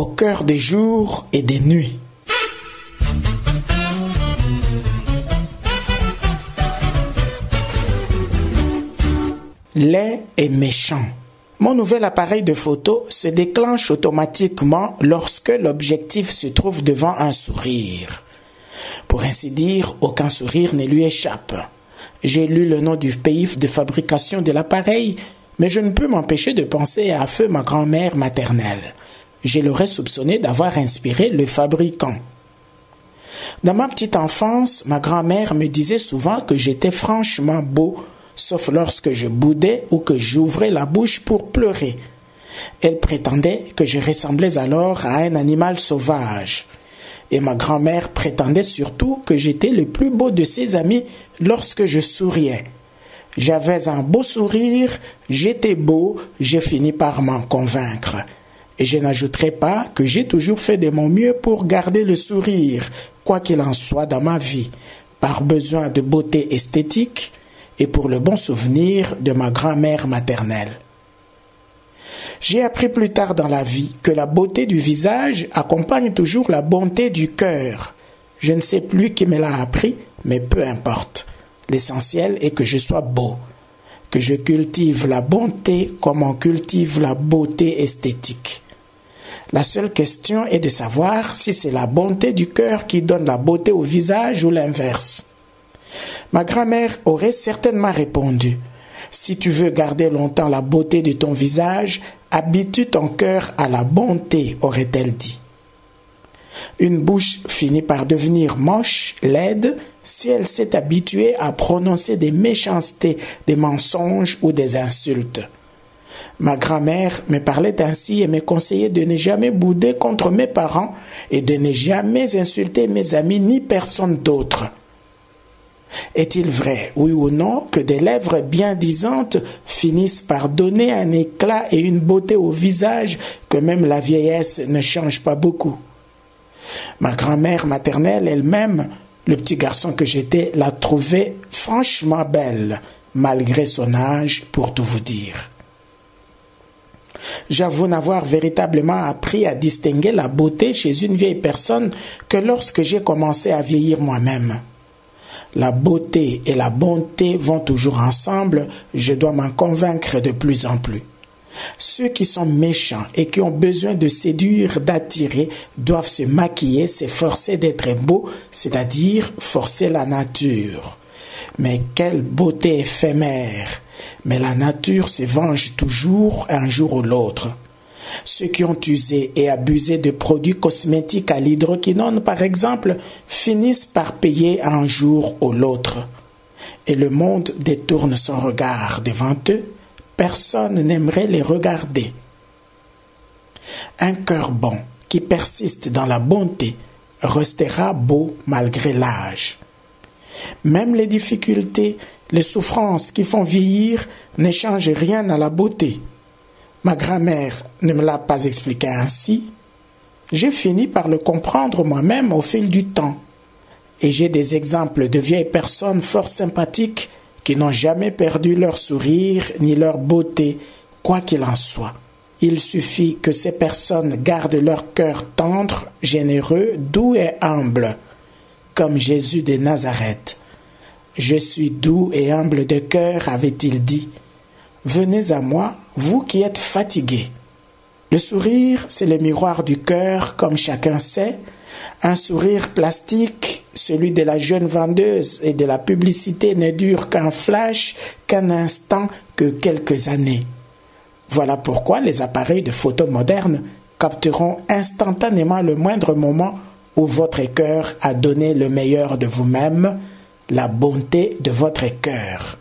au cœur des jours et des nuits. Laid et méchant. Mon nouvel appareil de photo se déclenche automatiquement lorsque l'objectif se trouve devant un sourire. Pour ainsi dire, aucun sourire ne lui échappe. J'ai lu le nom du pays de fabrication de l'appareil, mais je ne peux m'empêcher de penser à feu ma grand-mère maternelle. Je l'aurais soupçonné d'avoir inspiré le fabricant. Dans ma petite enfance, ma grand-mère me disait souvent que j'étais franchement beau, sauf lorsque je boudais ou que j'ouvrais la bouche pour pleurer. Elle prétendait que je ressemblais alors à un animal sauvage. Et ma grand-mère prétendait surtout que j'étais le plus beau de ses amis lorsque je souriais. J'avais un beau sourire, j'étais beau, j'ai fini par m'en convaincre. Et je n'ajouterai pas que j'ai toujours fait de mon mieux pour garder le sourire, quoi qu'il en soit dans ma vie, par besoin de beauté esthétique et pour le bon souvenir de ma grand-mère maternelle. J'ai appris plus tard dans la vie que la beauté du visage accompagne toujours la bonté du cœur. Je ne sais plus qui me l'a appris, mais peu importe. L'essentiel est que je sois beau, que je cultive la bonté comme on cultive la beauté esthétique. La seule question est de savoir si c'est la bonté du cœur qui donne la beauté au visage ou l'inverse. Ma grand-mère aurait certainement répondu « Si tu veux garder longtemps la beauté de ton visage, habitue ton cœur à la bonté », aurait-elle dit. Une bouche finit par devenir moche, laide, si elle s'est habituée à prononcer des méchancetés, des mensonges ou des insultes. Ma grand-mère me parlait ainsi et me conseillait de ne jamais bouder contre mes parents et de ne jamais insulter mes amis ni personne d'autre. Est-il vrai, oui ou non, que des lèvres bien disantes finissent par donner un éclat et une beauté au visage que même la vieillesse ne change pas beaucoup? Ma grand-mère maternelle elle-même, le petit garçon que j'étais, la trouvait franchement belle, malgré son âge, pour tout vous dire. J'avoue n'avoir véritablement appris à distinguer la beauté chez une vieille personne que lorsque j'ai commencé à vieillir moi-même. La beauté et la bonté vont toujours ensemble, je dois m'en convaincre de plus en plus. Ceux qui sont méchants et qui ont besoin de séduire, d'attirer, doivent se maquiller, s'efforcer d'être beaux, c'est-à-dire forcer la nature. Mais quelle beauté éphémère! Mais la nature se venge toujours un jour ou l'autre. Ceux qui ont usé et abusé de produits cosmétiques à l'hydroquinone, par exemple, finissent par payer un jour ou l'autre. Et le monde détourne son regard devant eux. Personne n'aimerait les regarder. Un cœur bon qui persiste dans la bonté restera beau malgré l'âge. Même les difficultés, les souffrances qui font vieillir ne changent rien à la beauté. Ma grand-mère ne me l'a pas expliqué ainsi. J'ai fini par le comprendre moi-même au fil du temps. Et j'ai des exemples de vieilles personnes fort sympathiques qui n'ont jamais perdu leur sourire ni leur beauté, quoi qu'il en soit. Il suffit que ces personnes gardent leur cœur tendre, généreux, doux et humble, comme Jésus de Nazareth. « Je suis doux et humble de cœur », avait-il dit. « Venez à moi, vous qui êtes fatigués. » Le sourire, c'est le miroir du cœur, comme chacun sait. Un sourire plastique, celui de la jeune vendeuse et de la publicité, ne dure qu'un flash, qu'un instant, que quelques années. Voilà pourquoi les appareils de photo modernes capteront instantanément le moindre moment où votre cœur a donné le meilleur de vous-même, la bonté de votre cœur.